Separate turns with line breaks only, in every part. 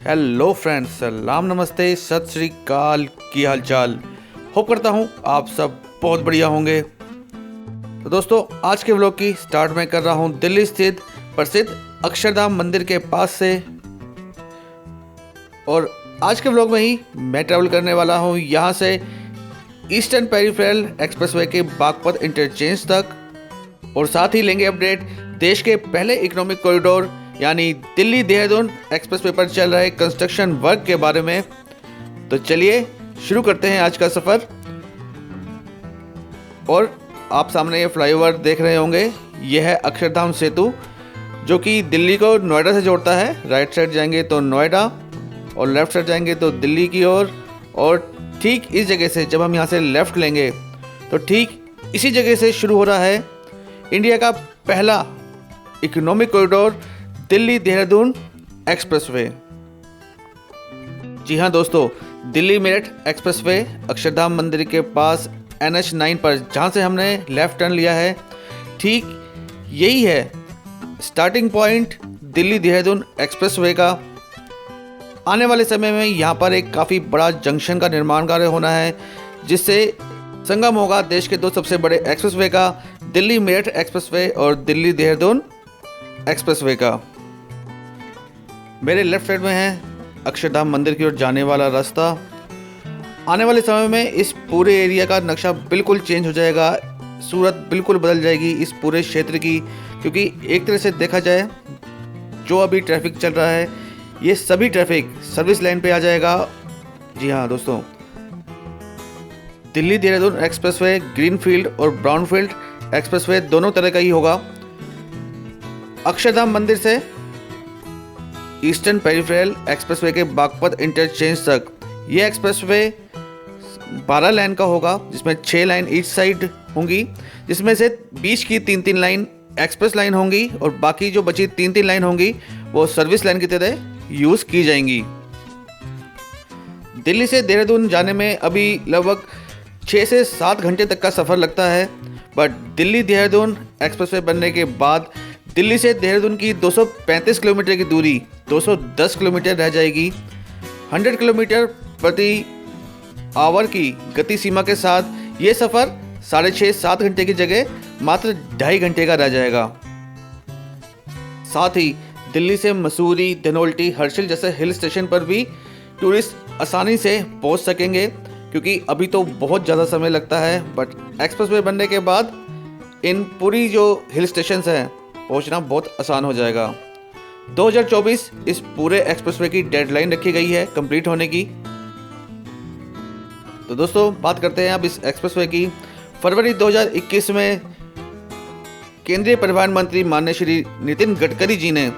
Hello friends, सलाम नमस्ते सत श्री अकाल। की हाल चाल? होप करता हूँ आप सब बहुत बढ़िया होंगे। तो दोस्तों, आज के व्लॉग की स्टार्ट मैं कर रहा हूँ दिल्ली स्थित प्रसिद्ध अक्षरधाम मंदिर के पास से। और आज के व्लॉग में ही मैं ट्रैवल करने वाला हूँ यहाँ से ईस्टर्न पेरिफेरल एक्सप्रेसवे के बागपत इंटरचेंज तक, और साथ ही लेंगे अपडेट देश के पहले इकोनॉमिक कॉरिडोर यानी दिल्ली देहरादून एक्सप्रेसवे पर चल रहे कंस्ट्रक्शन वर्क के बारे में। तो चलिए शुरू करते हैं आज का सफ़र। और आप सामने ये फ्लाईओवर देख रहे होंगे, यह है अक्षरधाम सेतु जो कि दिल्ली को नोएडा से जोड़ता है। राइट साइड जाएंगे तो नोएडा और लेफ़्ट साइड जाएंगे तो दिल्ली की ओर। और ठीक इस जगह से जब हम यहाँ से लेफ़्ट लेंगे तो ठीक इसी जगह से शुरू हो रहा है इंडिया का पहला economic corridor Delhi Dehradun expressway. जी हाँ दोस्तों, दिल्ली मेरठ एक्सप्रेसवे अक्षरधाम मंदिर के पास NH9 पर जहाँ से हमने लेफ़्ट टर्न लिया है, ठीक यही है starting point Delhi Dehradun expressway का। आने वाले समय में यहाँ पर एक काफ़ी बड़ा जंक्शन का निर्माण कार्य होना है, जिससे संगम होगा देश के दो सबसे बड़े एक्सप्रेसवे का, दिल्ली मेरठ एक्सप्रेसवे और दिल्ली देहरादून एक्सप्रेसवे का। मेरे लेफ्ट साइड में है अक्षरधाम मंदिर की ओर जाने वाला रास्ता। आने वाले समय में इस पूरे एरिया का नक्शा बिल्कुल चेंज हो जाएगा, सूरत बिल्कुल बदल जाएगी इस पूरे क्षेत्र की, क्योंकि एक तरह से देखा जाए जो अभी ट्रैफिक चल रहा है ये सभी ट्रैफिक सर्विस लाइन पे आ जाएगा। जी हाँ दोस्तों, दिल्ली देहरादून एक्सप्रेसवे ग्रीनफील्ड और ब्राउनफील्ड एक्सप्रेसवे दोनों तरह का ही होगा। अक्षरधाम मंदिर से ईस्टर्न पेरिफेरल एक्सप्रेसवे के बागपत इंटरचेंज तक ये एक्सप्रेसवे 12 लाइन का होगा, जिसमें 6 लाइन ईच साइड होंगी, जिसमें से बीच की 3-3 लाइन एक्सप्रेस लाइन होंगी और बाकी जो बची 3-3 लाइन होंगी वो सर्विस लाइन की तरह यूज़ की जाएंगी। दिल्ली से देहरादून जाने में अभी लगभग 6 से 7 घंटे तक का सफ़र लगता है, बट दिल्ली देहरादून एक्सप्रेसवे बनने के बाद दिल्ली से देहरादून की 235 किलोमीटर की दूरी 210 किलोमीटर रह जाएगी। 100 किलोमीटर प्रति आवर की गति सीमा के साथ ये सफ़र 6.5-7 घंटे की जगह मात्र 2.5 घंटे का रह जाएगा। साथ ही दिल्ली से मसूरी, धनोल्टी, हर्षिल जैसे हिल स्टेशन पर भी टूरिस्ट आसानी से पहुंच सकेंगे, क्योंकि अभी तो बहुत ज़्यादा समय लगता है, बट एक्सप्रेसवे बनने के बाद इन पूरी जो हिल स्टेशंस हैं पहुंचना बहुत आसान हो जाएगा। 2024 इस पूरे एक्सप्रेसवे की डेडलाइन रखी गई है कंप्लीट होने की। तो दोस्तों, बात करते हैं अब इस एक्सप्रेसवे की। फरवरी 2021 में केंद्रीय परिवहन मंत्री माननीय श्री नितिन गडकरी जी ने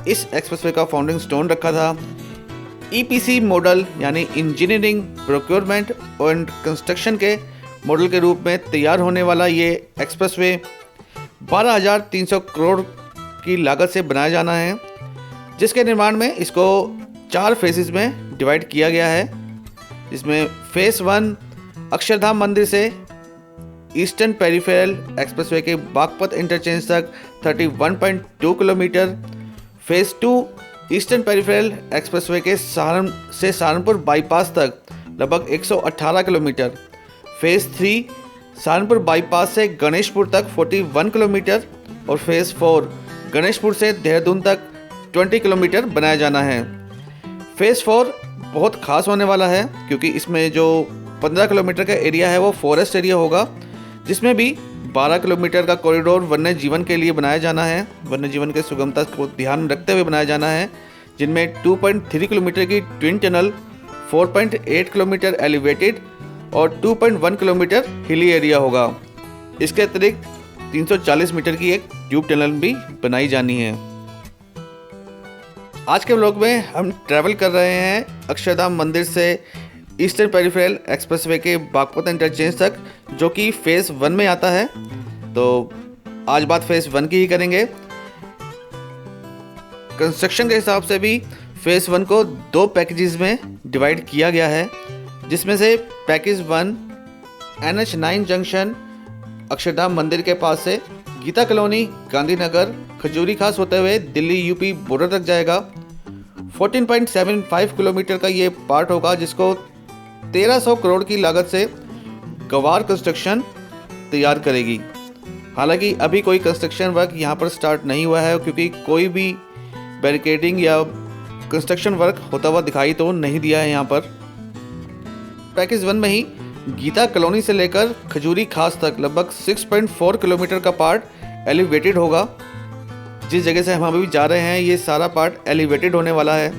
इस एक्सप्रेसवे का फाउंडिंग स्टोन रखा था। EPC मॉडल यानी इंजीनियरिंग, प्रोक्योरमेंट एंड कंस्ट्रक्शन के मॉडल के रूप में तैयार होने वाला ये एक्सप्रेसवे 12,300 करोड़ की लागत से बनाया जाना है, जिसके निर्माण में इसको 4 फेजेस में डिवाइड किया गया है। इसमें फेज़ 1 अक्षरधाम मंदिर से ईस्टर्न पेरिफेरल एक्सप्रेसवे के बागपत इंटरचेंज तक 31.2 kilometre, phase 2 eastern peripheral expressway के सहारनपुर बाईपास तक लगभग 118 किलोमीटर, फेज़ 3 सहारनपुर बाईपास से गणेशपुर तक 41 किलोमीटर और फेज़ 4 गणेशपुर से देहरादून तक 20 किलोमीटर बनाया जाना है। फेज़ 4 बहुत खास होने वाला है, क्योंकि इसमें जो 15 किलोमीटर का एरिया है वो फॉरेस्ट एरिया होगा, जिसमें भी 12 किलोमीटर का कॉरिडोर वन्य जीवन के लिए बनाया जाना है। वन्य जीवन के सुगमता को ध्यान में रखते हुए बनाया जाना है, जिनमें 2.3 किलोमीटर की ट्विन टनल, 4.8 किलोमीटर एलिवेटेड और 2.1 किलोमीटर हिली एरिया होगा। इसके अतिरिक्त 340 मीटर की एक ट्यूब टनल भी बनाई जानी है। आज के व्लॉग में हम ट्रैवल कर रहे हैं अक्षरधाम मंदिर से ईस्टर्न पेरिफेरल एक्सप्रेसवे के बागपत इंटरचेंज तक, जो कि फेज़ 1 में आता है। तो आज बात फेज़ 1 की ही करेंगे। कंस्ट्रक्शन के हिसाब से भी फेज़ 1 को 2 पैकेजेस में डिवाइड किया गया है, जिसमें से पैकेज 1 NH9 जंक्शन अक्षरधाम मंदिर के पास से गीता कॉलोनी, गांधीनगर, खजूरी खास होते हुए दिल्ली यूपी बॉर्डर तक जाएगा। 14.75 किलोमीटर का ये पार्ट होगा, जिसको 1300 करोड़ की लागत से गवार कंस्ट्रक्शन तैयार करेगी। हालांकि अभी कोई कंस्ट्रक्शन वर्क यहाँ पर स्टार्ट नहीं हुआ है, क्योंकि कोई भी बैरिकेडिंग या कंस्ट्रक्शन वर्क होता हुआ दिखाई तो नहीं दिया है यहाँ पर। पैकेज 1 में ही गीता कॉलोनी से लेकर खजूरी खास तक लगभग 6.4 किलोमीटर का पार्ट एलिवेटेड होगा। जिस जगह से हम अभी जा रहे हैं ये सारा पार्ट एलिवेटेड होने वाला है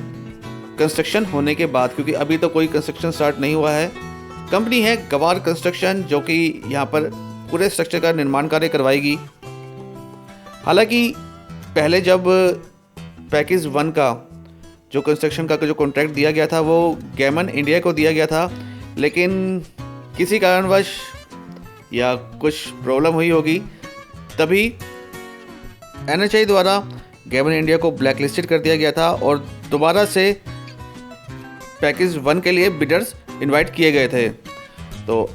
कंस्ट्रक्शन होने के बाद, क्योंकि अभी तो कोई कंस्ट्रक्शन स्टार्ट नहीं हुआ है। कंपनी है गवार कंस्ट्रक्शन, जो कि यहाँ पर पूरे स्ट्रक्चर का निर्माण कार्य करवाएगी। हालांकि पहले जब पैकेज 1 का जो कंस्ट्रक्शन का जो कॉन्ट्रैक्ट दिया गया था वो गैमन इंडिया को दिया गया था, लेकिन किसी कारणवश या कुछ प्रॉब्लम हुई होगी, तभी NHAI द्वारा गैमन इंडिया को ब्लैक लिस्टेड कर दिया गया था और दोबारा से पैकेज 1 के लिए बिडर्स इनवाइट किए गए थे। तो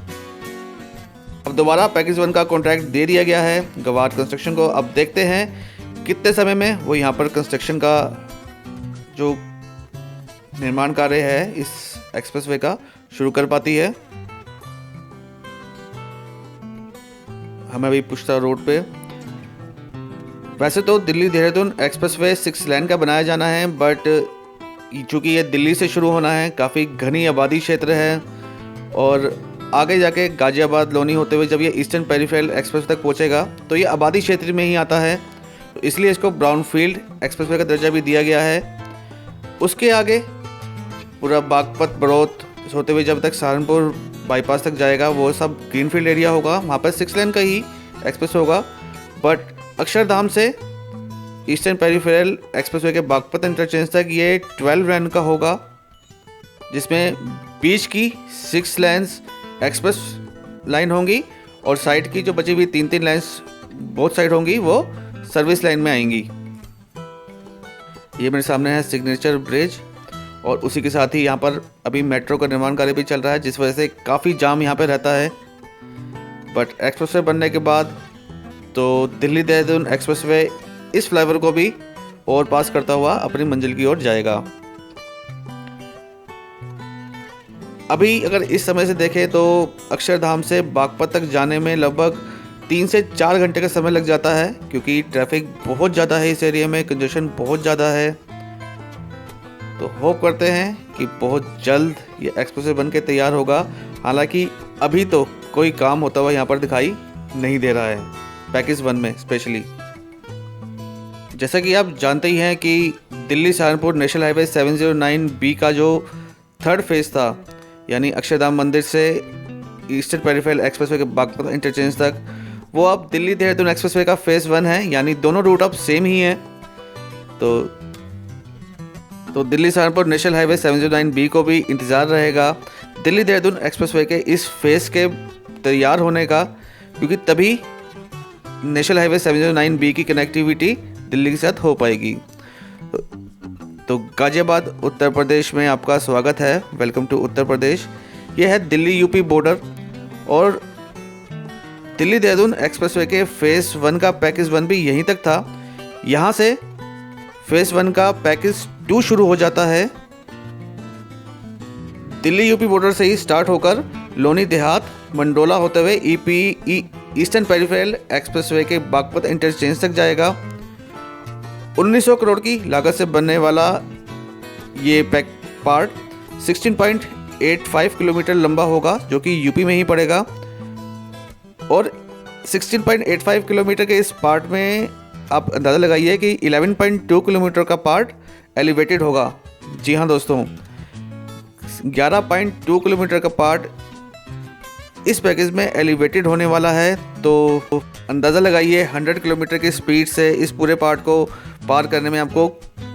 अब दोबारा पैकेज 1 का कॉन्ट्रैक्ट दे दिया गया है गवार कंस्ट्रक्शन को। अब देखते हैं कितने समय में वो यहाँ पर कंस्ट्रक्शन का जो निर्माण कार्य है इस एक्सप्रेसवे का शुरू कर पाती है। हमें अभी पुष्ता रोड पे, वैसे तो दिल्ली देहरादून एक्सप्रेसवे 6 लेन का बनाया जाना है, बट चूँकि ये दिल्ली से शुरू होना है, काफ़ी घनी आबादी क्षेत्र है और आगे जाके गाजियाबाद लोनी होते हुए जब ये ईस्टर्न पेरिफेरल एक्सप्रेस तक पहुंचेगा तो ये आबादी क्षेत्र में ही आता है, तो इसलिए इसको ब्राउनफील्ड एक्सप्रेसवे का दर्जा भी दिया गया है। उसके आगे पूरा बागपत बड़ौत होते हुए जब तक सहारनपुर बाईपास तक जाएगा वो सब ग्रीनफील्ड एरिया होगा, वहाँ पर 6 लेन का ही एक्सप्रेस होगा। बट अक्षरधाम से ईस्टर्न पेरिफेरल एक्सप्रेसवे के बागपत इंटरचेंज तक ये 12 लेन का होगा, जिसमें बीच की 6 लेन्स एक्सप्रेस लाइन होंगी और साइड की जो बची हुई 3-3 लाइन्स बोथ साइड होंगी वो सर्विस लाइन में आएंगी। ये मेरे सामने है सिग्नेचर ब्रिज और उसी के साथ ही यहाँ पर अभी मेट्रो का निर्माण कार्य भी चल रहा है, जिस वजह से काफ़ी जाम यहाँ पे रहता है। बट एक्सप्रेसवे बनने के बाद तो दिल्ली देहरादून एक्सप्रेसवे इस फ्लाईओवर को भी ओवर पास करता हुआ अपनी मंजिल की ओर जाएगा। अभी अगर इस समय से देखें तो अक्षरधाम से बागपत तक जाने में लगभग 3 से 4 घंटे का समय लग जाता है, क्योंकि ट्रैफिक बहुत ज़्यादा है इस एरिया में, कंजेशन बहुत ज़्यादा है। तो होप करते हैं कि बहुत जल्द ये एक्सप्रेसवे बन के तैयार होगा। हालांकि अभी तो कोई काम होता हुआ यहाँ पर दिखाई नहीं दे रहा है पैकेज 1 में स्पेशली। जैसा कि आप जानते ही हैं कि Delhi Saharanpur national highway 709B का जो 3rd फेज़ था, यानी अक्षरधाम मंदिर से ईस्टर्न पेरिफेरल एक्सप्रेसवे के बागपत इंटरचेंज तक, वो अब दिल्ली देहरादून एक्सप्रेसवे का फेज़ 1 है, यानी दोनों रूट अब सेम ही हैं। तो Delhi Saharanpur national highway 709B को भी इंतज़ार रहेगा दिल्ली देहरादून एक्सप्रेसवे के इस फेज़ के तैयार होने का, क्योंकि तभी नेशनल हाईवे 709B की कनेक्टिविटी दिल्ली के साथ हो पाएगी। तो गाजियाबाद उत्तर प्रदेश में आपका स्वागत है, वेलकम टू उत्तर प्रदेश। ये है दिल्ली यूपी बॉर्डर और दिल्ली देहरादून एक्सप्रेसवे के फेज़ 1 का पैकेज 1 भी यहीं तक था। यहाँ से फेज़ 1 का पैकेज 2 शुरू हो जाता है दिल्ली यूपी बॉर्डर से ही स्टार्ट होकर लोनी देहात मंडोला होते हुए ईस्टर्न पेरिफेरल एक्सप्रेसवे के बागपत इंटरचेंज तक जाएगा। 1900 करोड़ की लागत से बनने वाला ये पार्ट 16.85 किलोमीटर लंबा होगा, जो कि यूपी में ही पड़ेगा। और 16.85 किलोमीटर के इस पार्ट में आप अंदाज़ा लगाइए कि 11.2 किलोमीटर का पार्ट एलिवेटेड होगा। जी हाँ दोस्तों, 11.2 किलोमीटर का पार्ट इस पैकेज में एलिवेटेड होने वाला है। तो अंदाज़ा लगाइए 100 किलोमीटर की स्पीड से इस पूरे पार्ट को पार करने में आपको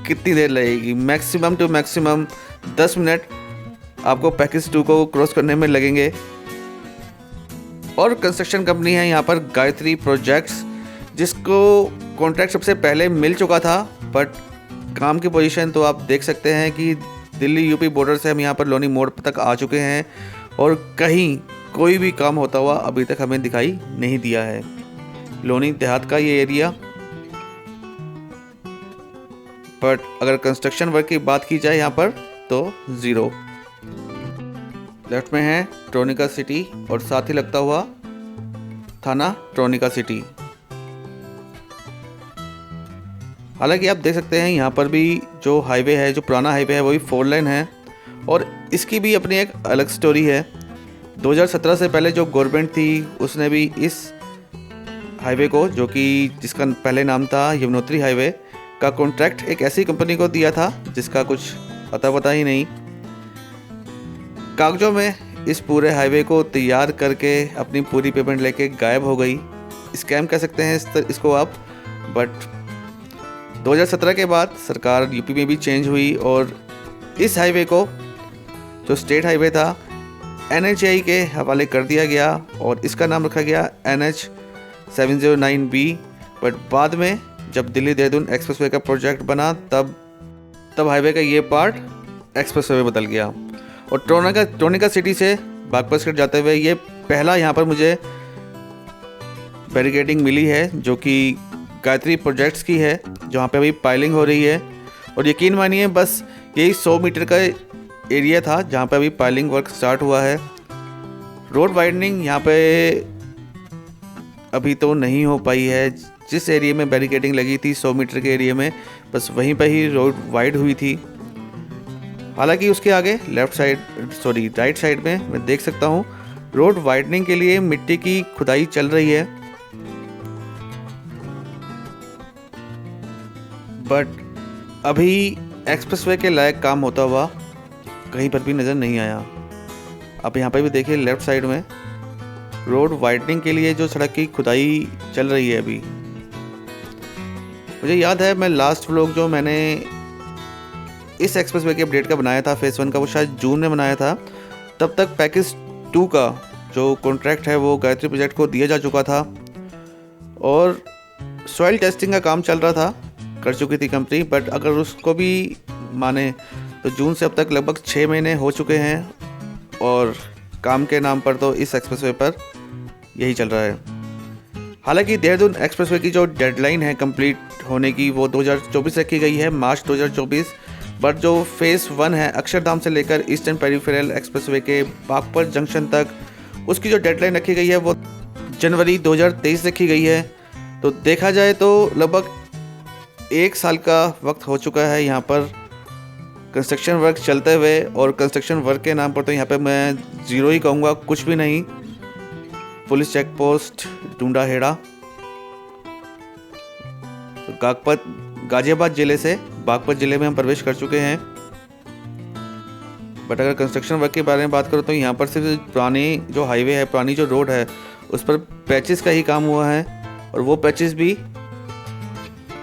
कितनी देर लगेगी। मैक्सिमम टू मैक्सिमम 10 मिनट आपको पैकेज 2 को क्रॉस करने में लगेंगे। और कंस्ट्रक्शन कंपनी है यहाँ पर गायत्री प्रोजेक्ट्स, जिसको कॉन्ट्रैक्ट सबसे पहले मिल चुका था, बट काम की पोजीशन तो आप देख सकते हैं कि दिल्ली यूपी बॉर्डर से हम यहाँ पर लोनी मोड़ तक आ चुके हैं और कहीं कोई भी काम होता हुआ अभी तक हमें दिखाई नहीं दिया है। लोनी देहात का ये एरिया, बट अगर कंस्ट्रक्शन वर्क की बात की जाए यहाँ पर तो 0। लेफ्ट में है ट्रोनिका सिटी और साथ ही लगता हुआ थाना ट्रोनिका सिटी। हालांकि आप देख सकते हैं यहाँ पर भी जो हाईवे है, जो पुराना हाईवे है, वो भी 4 लेन है और इसकी भी अपनी एक अलग स्टोरी है। 2017 से पहले जो गवर्नमेंट थी उसने भी इस हाईवे को, जो कि जिसका पहले नाम था यमुनोत्री हाईवे, का कॉन्ट्रैक्ट एक ऐसी कंपनी को दिया था जिसका कुछ अता पता ही नहीं। कागजों में इस पूरे हाईवे को तैयार करके अपनी पूरी पेमेंट लेके गायब हो गई। स्कैम कह सकते हैं इसको आप। बट 2017 के बाद सरकार यूपी में भी चेंज हुई और इस हाईवे को, जो स्टेट हाईवे था, NHAI के हवाले कर दिया गया और इसका नाम रखा गया NH 709B। बट बाद में जब दिल्ली देहरादून एक्सप्रेसवे का प्रोजेक्ट बना तब हाईवे का ये पार्ट एक्सप्रेसवे बदल गया। और ट्रोनिका सिटी से बागपत स्ट्रीट जाते हुए ये पहला यहाँ पर मुझे बैरिकेडिंग मिली है, जो कि गायत्री प्रोजेक्ट्स की है, जहाँ पे अभी पाइलिंग हो रही है। और यकीन मानिए बस यही 100 मीटर का एरिया था जहाँ पे अभी पाइलिंग वर्क स्टार्ट हुआ है। रोड वाइडनिंग यहाँ पे अभी तो नहीं हो पाई है। जिस एरिया में बैरिकेडिंग लगी थी 100 मीटर के एरिया में, बस वहीं पर ही रोड वाइड हुई थी। हालांकि उसके आगे राइट साइड में मैं देख सकता हूँ रोड वाइडनिंग के लिए मिट्टी की खुदाई चल रही है। बट अभी एक्सप्रेसवे के लायक काम होता हुआ कहीं पर भी नज़र नहीं आया। आप यहाँ पर भी देखिए, लेफ्ट साइड में रोड वाइडनिंग के लिए जो सड़क की खुदाई चल रही है अभी। मुझे याद है मैं लास्ट व्लॉग जो मैंने इस एक्सप्रेसवे के अपडेट का बनाया था फेज़ 1 का, वो शायद जून में बनाया था। तब तक पैकेज 2 का जो कॉन्ट्रैक्ट है वो गायत्री प्रोजेक्ट को दिया जा चुका था और सॉइल टेस्टिंग का काम चल रहा था, कर चुकी थी कंपनी। बट अगर उसको भी माने तो जून से अब तक लगभग 6 महीने हो चुके हैं और काम के नाम पर तो इस एक्सप्रेसवे पर यही चल रहा है। हालांकि देहरादून एक्सप्रेसवे की जो डेडलाइन है कंप्लीट होने की वो 2024 रखी गई है, मार्च 2024। बट जो फेज़ 1 है अक्षरधाम से लेकर ईस्टर्न पेरिफेरल एक्सप्रेसवे के बागपत जंक्शन तक, उसकी जो डेडलाइन रखी गई है वो जनवरी 2023 रखी गई है। तो देखा जाए तो लगभग 1 साल का वक्त हो चुका है यहाँ पर कंस्ट्रक्शन वर्क चलते हुए। और कंस्ट्रक्शन वर्क के नाम पर तो यहाँ पे मैं 0 ही कहूँगा, कुछ भी नहीं। पुलिस चेक पोस्ट डूंडाहेड़ा, तो गाजियाबाद ज़िले से बागपत ज़िले में हम प्रवेश कर चुके हैं। बट अगर कंस्ट्रक्शन वर्क के बारे में बात करो तो यहाँ पर सिर्फ पुरानी जो हाईवे है, पुरानी जो रोड है, उस पर पैचेस का ही काम हुआ है और वो पैचेस भी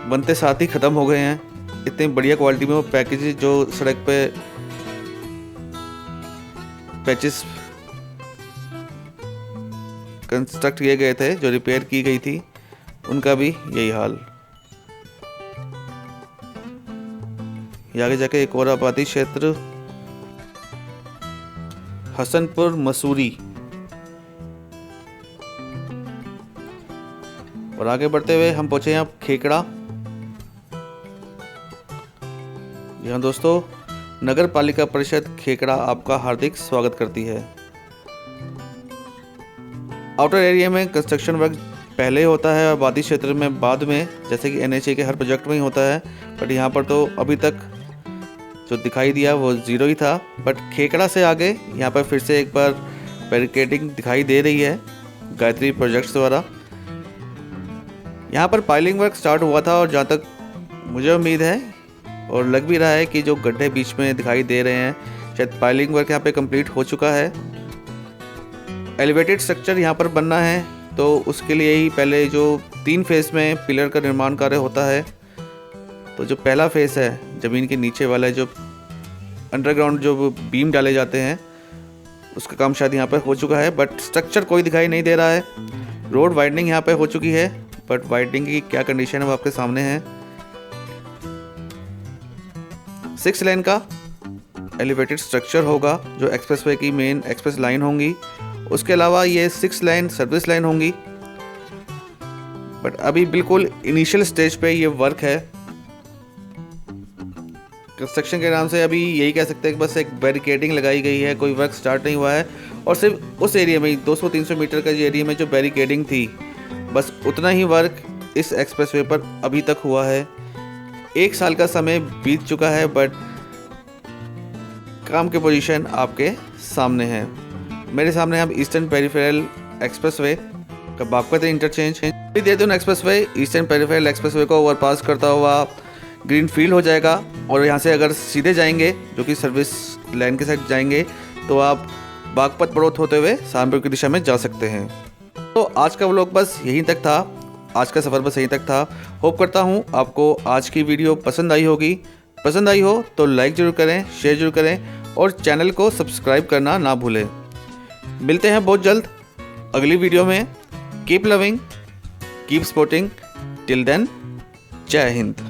बनते साथ ही ख़त्म हो गए हैं। इतनी बढ़िया क्वालिटी में वो पैकेज जो सड़क पे पैचेस कंस्ट्रक्ट किए गए थे, जो रिपेयर की गई थी, उनका भी यही हाल। आगे जाके एक और आबादी क्षेत्र हसनपुर मसूरी। और आगे बढ़ते हुए हम पहुंचे यहाँ खेकड़ा। यहाँ दोस्तों नगर पालिका परिषद खेकड़ा आपका हार्दिक स्वागत करती है। आउटर एरिया में कंस्ट्रक्शन वर्क पहले होता है, आबादी क्षेत्र में बाद में, जैसे कि NHAI के हर प्रोजेक्ट में ही होता है। बट यहाँ पर तो अभी तक जो दिखाई दिया वो 0 ही था। बट खेकड़ा से आगे यहाँ पर फिर से एक बार बैरिकेडिंग दिखाई दे रही है गायत्री प्रोजेक्ट्स द्वारा। यहाँ पर पाइलिंग वर्क स्टार्ट हुआ था और जहाँ तक मुझे उम्मीद है और लग भी रहा है कि जो गड्ढे बीच में दिखाई दे रहे हैं, शायद पाइलिंग वर्क यहाँ पे कंप्लीट हो चुका है। एलिवेटेड स्ट्रक्चर यहाँ पर बनना है तो उसके लिए ही पहले जो 3 फेज़ में पिलर का निर्माण कार्य होता है। तो जो पहला फेज़ है ज़मीन के नीचे वाला, जो अंडरग्राउंड जो बीम डाले जाते हैं, उसका काम शायद यहाँ पर हो चुका है। बट स्ट्रक्चर कोई दिखाई नहीं दे रहा है। रोड वाइडनिंग यहाँ पे हो चुकी है, बट वाइडनिंग की क्या कंडीशन है वो आपके सामने है। 6 लेन का एलिवेटेड स्ट्रक्चर होगा जो एक्सप्रेसवे की मेन एक्सप्रेस लाइन होंगी उसके अलावा ये 6 लाइन सर्विस लाइन होंगी, बट अभी बिल्कुल इनिशियल स्टेज पे ये वर्क है। कंस्ट्रक्शन के नाम से अभी यही कह सकते हैं कि बस एक बैरिकेडिंग लगाई गई है, कोई वर्क स्टार्ट नहीं हुआ है। और सिर्फ उस एरिया में 200-300 मीटर का एरिया में जो बैरिकेडिंग थी, बस उतना ही वर्क इस एक्सप्रेसवे पर अभी तक हुआ है। 1 साल का समय बीत चुका है, बट काम की पोजीशन आपके सामने है। मेरे सामने हम ईस्टर्न पेरिफेरल एक्सप्रेसवे का बागपत इंटरचेंज है। Dehradun expressway eastern peripheral expressway को ओवरपास करता हुआ ग्रीन फील्ड हो जाएगा, और यहाँ से अगर सीधे जाएंगे जो कि सर्विस लाइन के साइड जाएंगे तो आप बागपत बड़ौत होते हुए सहारनपुर की दिशा में जा सकते हैं। तो आज का व्लॉग बस यहीं तक था, आज का सफ़र बस यहीं तक था। होप करता हूँ आपको आज की वीडियो पसंद आई होगी। पसंद आई हो तो लाइक ज़रूर करें, शेयर ज़रूर करें और चैनल को सब्सक्राइब करना ना भूलें। मिलते हैं बहुत जल्द अगली वीडियो में। Keep loving, keep supporting, till then, जय हिंद।